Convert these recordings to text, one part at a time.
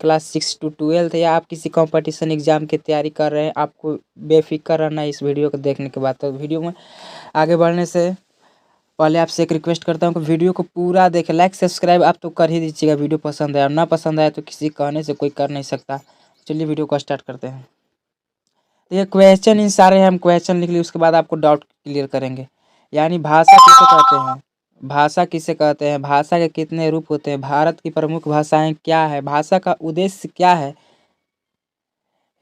Class 6 to 12 या आप किसी कंपटीशन एग्जाम की तैयारी कर रहे हैं, आपको बेफिक्र रहना है इस वीडियो को देखने के बाद। तो वीडियो में आगे बढ़ने से पहले आपसे एक रिक्वेस्ट करता हूँ कि वीडियो को पूरा देखें। लाइक सब्सक्राइब आप तो कर ही दीजिएगा, वीडियो पसंद है और ना पसंद आए तो किसी कहने से कोई कर नहीं सकता। चलिए वीडियो को स्टार्ट करते हैं। तो ये क्वेश्चन इन सारे हम क्वेश्चन लिख लिए, उसके बाद आपको डाउट क्लियर करेंगे। यानी भाषा किसे कहते हैं, भाषा किसे कहते हैं, भाषा के कितने रूप होते हैं, भारत की प्रमुख भाषाएं क्या है, भाषा का उद्देश्य क्या है,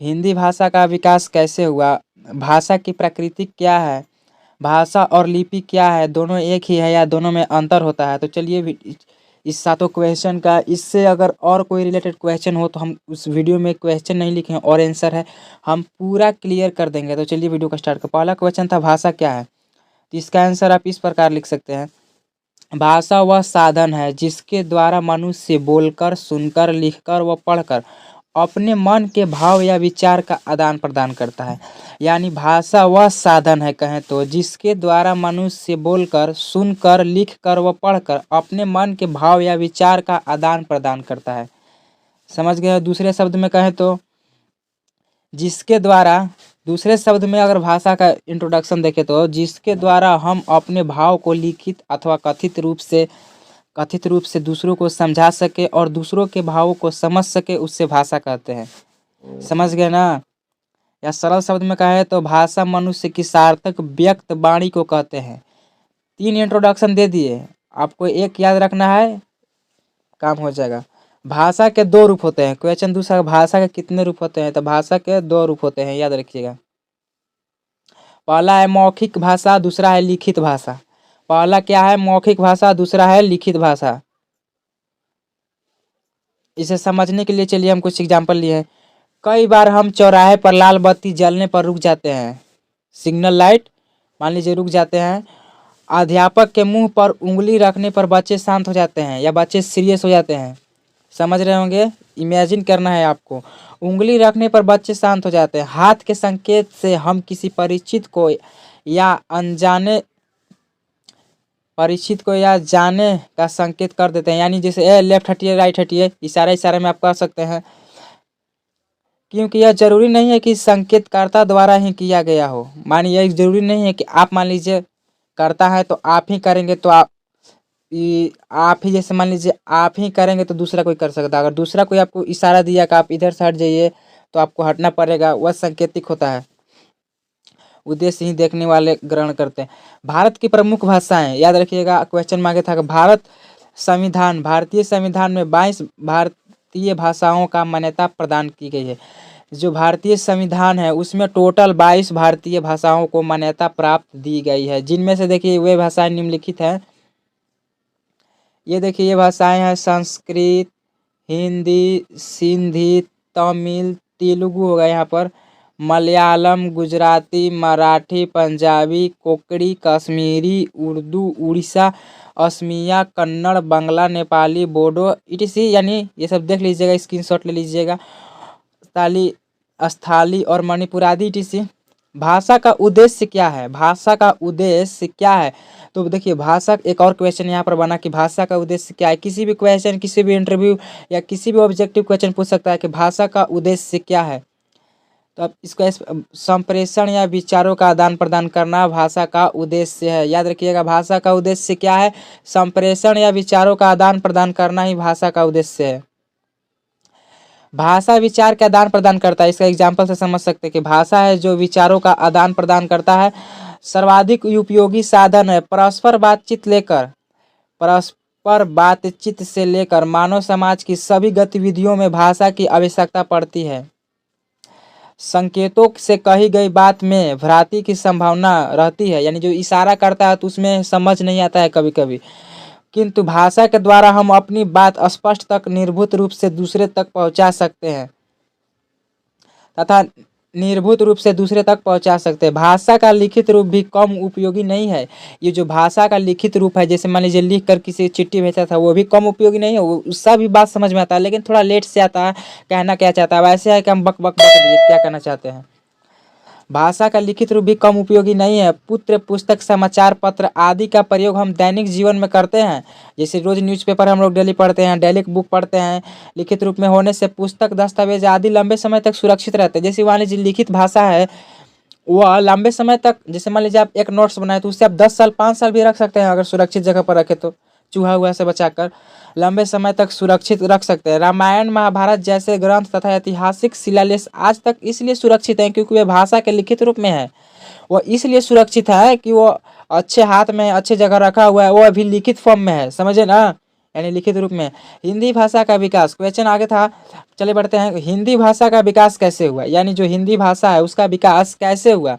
हिंदी भाषा का विकास कैसे हुआ, भाषा की प्रकृति क्या है, भाषा और लिपि क्या है, दोनों एक ही है या दोनों में अंतर होता है। तो चलिए इस सातों क्वेश्चन का, इससे अगर और कोई रिलेटेड क्वेश्चन हो तो हम उस वीडियो में क्वेश्चन नहीं लिखे और आंसर है हम पूरा क्लियर कर देंगे। तो चलिए वीडियो का स्टार्ट कर। पहला क्वेश्चन था भाषा क्या है, तो इसका आंसर आप इस प्रकार लिख सकते हैं, भाषा वह साधन है जिसके द्वारा मनुष्य बोलकर, सुनकर, लिखकर व पढ़कर अपने मन के भाव या विचार का आदान प्रदान करता है। यानी भाषा वह साधन है कहें तो जिसके द्वारा मनुष्य बोलकर, सुनकर, लिखकर व पढ़कर अपने मन के भाव या विचार का आदान प्रदान करता है। समझ गए। दूसरे शब्द में कहें तो जिसके द्वारा, दूसरे शब्द में अगर भाषा का इंट्रोडक्शन देखें तो जिसके द्वारा हम अपने भाव को लिखित अथवा कथित रूप से दूसरों को समझा सके और दूसरों के भावों को समझ सके, उससे भाषा कहते हैं। समझ गए ना। या सरल शब्द में कहें तो भाषा मनुष्य की सार्थक व्यक्त वाणी को कहते हैं। 3 इंट्रोडक्शन दे दिए, आपको एक याद रखना है, काम हो जाएगा। भाषा के 2 रूप होते हैं। क्वेश्चन दूसरा, भाषा के कितने रूप होते हैं, तो भाषा के 2 रूप होते हैं, याद रखिएगा। पहला है मौखिक भाषा, दूसरा है लिखित भाषा। पहला क्या है, मौखिक भाषा, दूसरा है लिखित भाषा। इसे समझने के लिए चलिए हम कुछ एग्जाम्पल लिए हैं। कई बार हम चौराहे पर लाल बत्ती जलने पर रुक जाते हैं, सिग्नल लाइट मान लीजिए रुक जाते हैं। अध्यापक के मुंह पर उंगली रखने पर बच्चे शांत हो जाते हैं या बच्चे सीरियस हो जाते हैं। समझ रहे होंगे, इमेजिन करना है आपको। उंगली रखने पर बच्चे शांत हो जाते हैं। हाथ के संकेत से हम किसी परिचित को या जाने का संकेत कर देते हैं। यानी जैसे ए लेफ्ट हटिए, राइट हटिए, इशारे में आप कर सकते हैं। क्योंकि यह जरूरी नहीं है कि संकेतकर्ता द्वारा ही किया गया हो। मानिए यह जरूरी नहीं है कि आप मान लीजिए करता है तो आप ही करेंगे, तो आप ही जैसे मान लीजिए आप ही करेंगे तो दूसरा कोई कर सकता है। अगर दूसरा कोई आपको इशारा दिया कि आप इधर से हट जाइए तो आपको हटना पड़ेगा, वह संकेतिक होता है। उद्देश्य ही देखने वाले ग्रहण करते हैं। भारत की प्रमुख भाषाएं, याद रखिएगा, क्वेश्चन मांगे था कि भारतीय संविधान में 22 भारतीय भाषाओं का मान्यता प्रदान की गई है। जो भारतीय संविधान है उसमें टोटल 22 भारतीय भाषाओं को मान्यता प्राप्त दी गई है, जिनमें से देखिए वे भाषाएं निम्नलिखित हैं। ये देखिए ये भाषाएं हैं संस्कृत, हिंदी, सिंधी, तमिल, तेलुगु होगा यहाँ पर, मलयालम, गुजराती, मराठी, पंजाबी, कोंकणी, कश्मीरी, उर्दू, उड़ीसा, असमिया, कन्नड़, बांग्ला, नेपाली, बोडो इटीसी। यानी ये सब देख लीजिएगा, स्क्रीनशॉट ले लीजिएगा। स्थाली और मणिपुर आदि इटीसी। भाषा का उद्देश्य क्या है, भाषा का उद्देश्य क्या है, तो देखिए भाषा, एक और क्वेश्चन यहाँ पर बना कि भाषा का उद्देश्य क्या है। किसी भी क्वेश्चन, किसी भी इंटरव्यू या किसी भी ऑब्जेक्टिव क्वेश्चन पूछ सकता है कि भाषा का उद्देश्य क्या है। तो अब इसको संप्रेषण या विचारों का आदान प्रदान करना भाषा का उद्देश्य है। याद रखिएगा, भाषा का उद्देश्य क्या है, संप्रेषण या विचारों का आदान प्रदान करना ही भाषा का उद्देश्य है। भाषा विचार का आदान प्रदान करता है, इसका एग्जाम्पल से समझ सकते हैं कि भाषा है जो विचारों का आदान प्रदान करता है। सर्वाधिक उपयोगी साधन है। परस्पर बातचीत से लेकर मानव समाज की सभी गतिविधियों में भाषा की आवश्यकता पड़ती है। संकेतों से कही गई बात में भ्रांति की संभावना रहती है। यानी जो इशारा करता है तो उसमें समझ नहीं आता है कभी कभी, किंतु भाषा के द्वारा हम अपनी बात स्पष्ट तक निर्भुत रूप से दूसरे तक पहुंचा सकते हैं भाषा का लिखित रूप भी कम उपयोगी नहीं है। ये जो भाषा का लिखित रूप है, जैसे मान लीजिए लिख कर किसी चिट्ठी भेजा था, वो भी कम उपयोगी नहीं है। उसका भी बात समझ में आता है लेकिन थोड़ा लेट से आता है। कहना क्या चाहता है, वैसे है कि हम बक बक बक दिए, क्या कहना चाहते हैं। भाषा का लिखित रूप भी कम उपयोगी नहीं है। पुत्र, पुस्तक, समाचार पत्र आदि का प्रयोग हम दैनिक जीवन में करते हैं। जैसे रोज न्यूज़पेपर हम लोग डेली पढ़ते हैं, डेली बुक पढ़ते हैं। लिखित रूप में होने से पुस्तक, दस्तावेज आदि लंबे समय तक सुरक्षित रहते हैं। जैसे मान लीजिए लिखित भाषा है, वह लंबे समय तक, जैसे मान लीजिए आप एक नोट्स बनाए तो उससे आप 10 साल 5 साल भी रख सकते हैं, अगर सुरक्षित जगह पर रखे तो चूहा हुआ से बचाकर लंबे समय तक सुरक्षित रख सकते हैं। रामायण, महाभारत जैसे ग्रंथ तथा ऐतिहासिक शिलालेख आज तक इसलिए सुरक्षित हैं क्योंकि वे भाषा के लिखित रूप में है। वो इसलिए सुरक्षित है कि वो अच्छे हाथ में, अच्छे जगह रखा हुआ है, वो अभी लिखित फॉर्म में है, समझे ना, यानी लिखित रूप में। हिंदी भाषा का विकास, क्वेश्चन आगे था, चले बढ़ते हैं। हिंदी भाषा का विकास कैसे हुआ, यानी जो हिंदी भाषा है उसका विकास कैसे हुआ।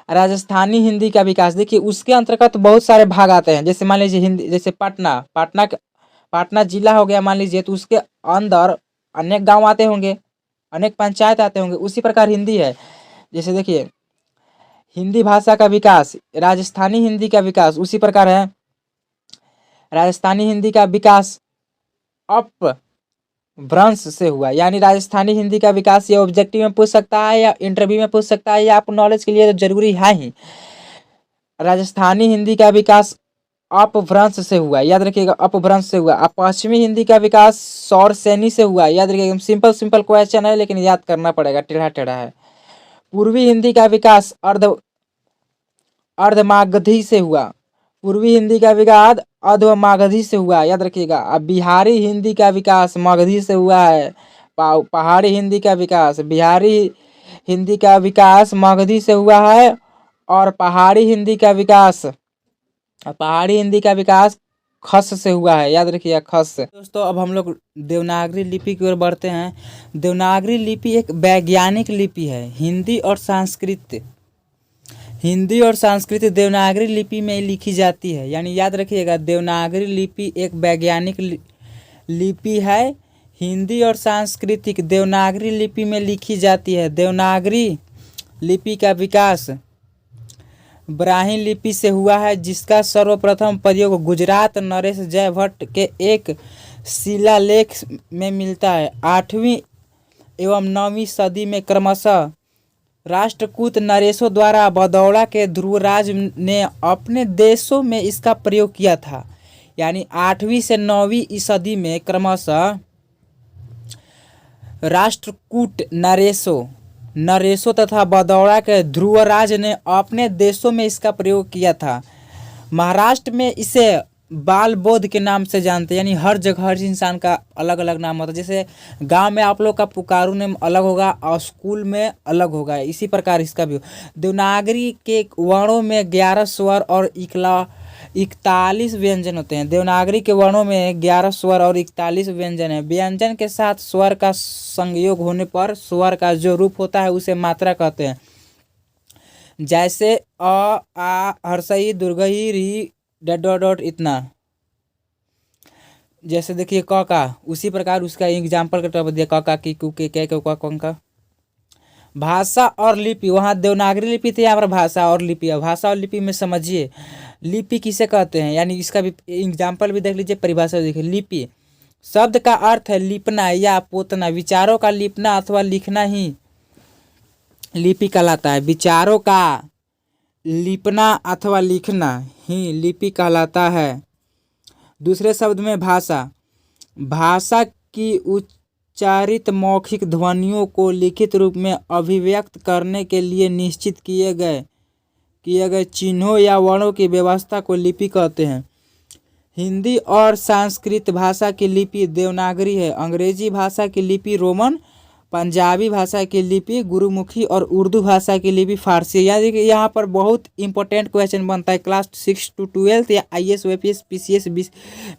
राजस्थानी हिंदी का विकास, देखिए उसके अंतर्गत बहुत सारे भाग आते हैं। जैसे मान लीजिए हिंदी, जैसे पाटना जिला हो गया मान लीजिए, तो उसके अंदर अनेक गांव आते होंगे, अनेक पंचायत आते होंगे। उसी प्रकार हिंदी है। जैसे देखिए हिंदी भाषा का विकास, राजस्थानी हिंदी का विकास उसी प्रकार है। राजस्थानी हिंदी का विकास अपभ्रंश से हुआ, यानी राजस्थानी हिंदी का विकास, ये ऑब्जेक्टिव में पूछ सकता है या इंटरव्यू में पूछ सकता है, या आपको नॉलेज के लिए तो जरूरी है ही। राजस्थानी हिंदी का विकास अपभ्रंश से हुआ, याद रखिएगा, अपभ्रंश से हुआ। पश्चिमी हिंदी का विकास सौरसेनी से हुआ, याद रखिएगा। सिंपल सिंपल क्वेश्चन है लेकिन याद करना पड़ेगा, टेढ़ा टेढ़ा है। पूर्वी हिंदी का विकास अर्धमागधी से हुआ। पूर्वी हिंदी का विकास अर्धमागधी से हुआ, याद रखिएगा। अब बिहारी हिंदी का विकास मगधी से हुआ है। पहाड़ी हिंदी का विकास, बिहारी हिंदी का विकास मगधी से हुआ है। और पहाड़ी हिंदी का विकास खस से हुआ है, याद रखिए, खस से। दोस्तों अब हम लोग देवनागरी लिपि की ओर बढ़ते हैं। देवनागरी लिपि एक वैज्ञानिक लिपि है। हिंदी और संस्कृत देवनागरी लिपि में लिखी जाती है, यानी याद रखिएगा, देवनागरी लिपि एक वैज्ञानिक लिपि है। हिंदी और सांस्कृतिक देवनागरी लिपि में लिखी जाती है। देवनागरी लिपि का विकास ब्राह्मी लिपि से हुआ है, जिसका सर्वप्रथम प्रयोग गुजरात नरेश जयभट्ट के एक शिलालेख में मिलता है। 8वीं एवं 9वीं सदी में क्रमशः राष्ट्रकूट नरेशों द्वारा बदौड़ा के ध्रुवराज ने अपने देशों में इसका प्रयोग किया था। यानी 8वीं से 9वीं सदी में क्रमशः राष्ट्रकूट नरेशों तथा बदौड़ा के ध्रुवराज ने अपने देशों में इसका प्रयोग किया था। महाराष्ट्र में इसे बाल बोध के नाम से जानते हैं, यानी हर जगह हर इंसान का अलग अलग नाम होता है। जैसे गांव में आप लोग का पुकारू नेम अलग होगा और स्कूल में अलग होगा, इसी प्रकार इसका भी। देवनागरी के वर्णों में 11 स्वर और 41 व्यंजन होते हैं। देवनागरी के वर्णों में 11 स्वर और 41 व्यंजन है। व्यंजन के साथ स्वर का संयोग होने पर स्वर का जो रूप होता है उसे मात्रा कहते हैं। जैसे अ, आ, हर्षई, दुर्गई, री, डॉट इतना। जैसे देखिए क का, उसी प्रकार उसका एग्जाम्पल के तौर पर दिया, क का, की, कु, के, कौन का। भाषा और लिपि, वहाँ देवनागरी लिपि थी, यहाँ पर भाषा और लिपि है। भाषा और लिपि में समझिए लिपि किसे कहते हैं, यानी इसका भी एग्जाम्पल भी देख लीजिए, परिभाषा देखिए। लिपि शब्द का अर्थ है लिपना या पोतना। विचारों का लिपना अथवा लिखना ही लिपि कहलाता है। विचारों का लिपना अथवा लिखना ही लिपि कहलाता है। दूसरे शब्द में भाषा की उच्चारित मौखिक ध्वनियों को लिखित रूप में अभिव्यक्त करने के लिए निश्चित किए गए चिन्हों या वर्णों की व्यवस्था को लिपि कहते हैं। हिंदी और संस्कृत भाषा की लिपि देवनागरी है। अंग्रेजी भाषा की लिपि रोमन, पंजाबी भाषा की लिपि गुरुमुखी और उर्दू भाषा की लिपि फारसी। यानी कि यहाँ पर बहुत इंपॉर्टेंट क्वेश्चन बनता है क्लास 6 to 12 या IAS, OPS, PCS,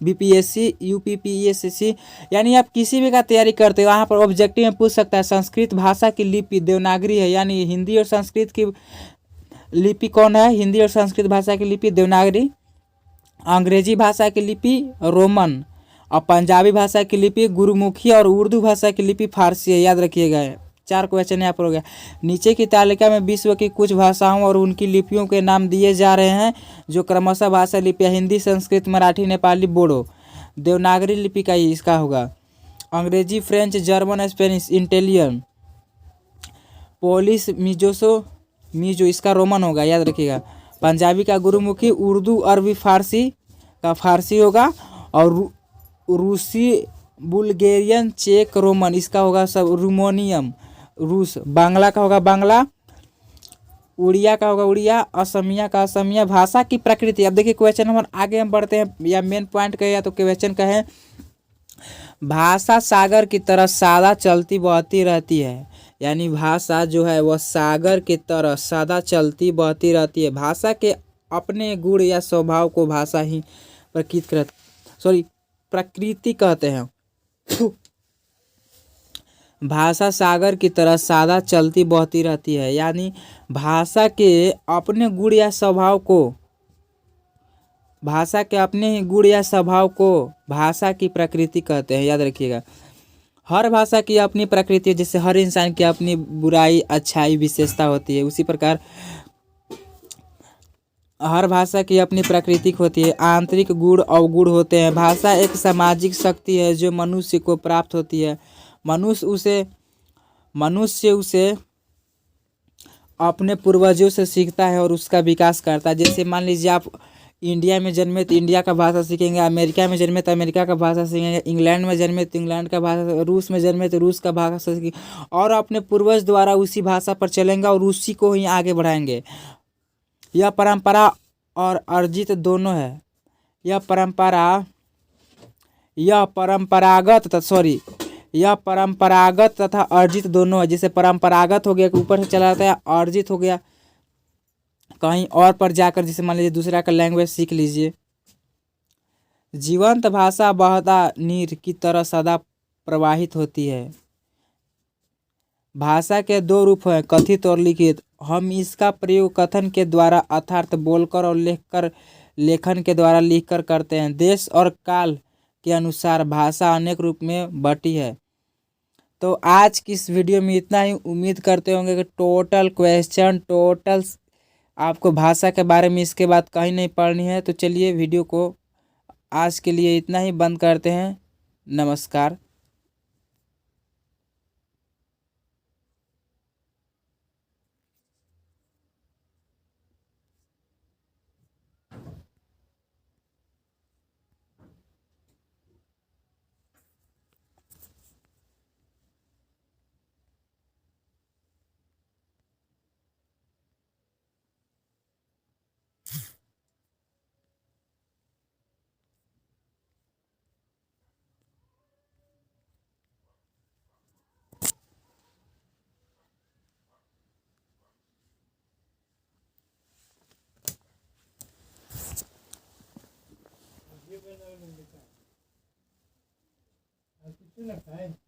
BPSC, UPPSC, यानी आप किसी भी का तैयारी करते हो वहाँ पर ऑब्जेक्टिव में पूछ सकता है। संस्कृत भाषा की लिपि देवनागरी है, यानी हिंदी और संस्कृत की लिपि कौन है, हिंदी और संस्कृत भाषा की लिपि देवनागरी। अंग्रेजी भाषा की लिपि रोमन और पंजाबी भाषा की लिपि गुरुमुखी और उर्दू भाषा की लिपि फारसी है, याद रखिएगा। 4 क्वेश्चन यहाँ पर हो गया। नीचे की तालिका में विश्व की कुछ भाषाओं और उनकी लिपियों के नाम दिए जा रहे हैं, जो क्रमशः भाषा लिपियाँ हिंदी, संस्कृत, मराठी, नेपाली, बोडो। देवनागरी लिपि का ही इसका होगा। अंग्रेजी, French, German, Spanish, Italian, Polish मिजोसो मिजो इसका रोमन होगा, याद रखिएगा। पंजाबी का गुरुमुखी, उर्दू अरबी फारसी का फारसी होगा, और रूसी बुल्गेरियन चेक रोमन इसका होगा सब रोमोनियम रूस। बांग्ला का होगा बांग्ला, उड़िया का होगा उड़िया, असमिया का असमिया। भाषा की प्रकृति, अब देखिए क्वेश्चन नंबर आगे हम बढ़ते हैं, या मेन पॉइंट कहे या तो क्वेश्चन कहे। भाषा सागर की तरह सादा चलती बहती रहती है, यानी भाषा जो है वह सागर की तरह सादा चलती बहती रहती है। भाषा के अपने गुण या स्वभाव को भाषा ही प्रकृति कहते हैं। भाषा सागर की तरह सादा चलती बहती रहती है, यानी भाषा के अपने गुण या स्वभाव को भाषा के अपने ही गुण या स्वभाव को भाषा की प्रकृति कहते हैं, याद रखिएगा। हर भाषा की अपनी प्रकृति है, जैसे हर इंसान की अपनी बुराई अच्छाई विशेषता होती है, उसी प्रकार हर भाषा की अपनी प्रकृति होती है, आंतरिक गुण अवगुण होते हैं। भाषा एक सामाजिक शक्ति है जो मनुष्य को प्राप्त होती है। मनुष्य उसे अपने पूर्वजों से सीखता है और उसका विकास करता है। जैसे मान लीजिए आप इंडिया में जन्मे तो इंडिया का भाषा सीखेंगे, अमेरिका में जन्मे तो अमेरिका का भाषा सीखेंगे, इंग्लैंड में जन्मे तो इंग्लैंड का भाषा, रूस में जन्मे तो रूस का भाषा सीखेंगे, और अपने पूर्वज द्वारा उसी भाषा पर चलेंगे और उसी को ही आगे बढ़ाएंगे। यह परंपरा और अर्जित दोनों है। यह परंपरागत तथा अर्जित दोनों है। जैसे परंपरागत हो गया कि ऊपर से चला जाता है, अर्जित हो गया कहीं और पर जाकर, जैसे मान लीजिए दूसरा का लैंग्वेज सीख लीजिए। जीवंत भाषा बहता नीर की तरह सदा प्रवाहित होती है। भाषा के दो रूप हैं, कथित और लिखित। हम इसका प्रयोग कथन के द्वारा अर्थात बोलकर और लेखन के द्वारा लिखकर करते हैं। देश और काल के अनुसार भाषा अनेक रूप में बटी है। तो आज की इस वीडियो में इतना ही। उम्मीद करते होंगे कि टोटल आपको भाषा के बारे में इसके बाद कहीं नहीं पढ़नी है। तो चलिए वीडियो को आज के लिए इतना ही बंद करते हैं। नमस्कार। लगता है।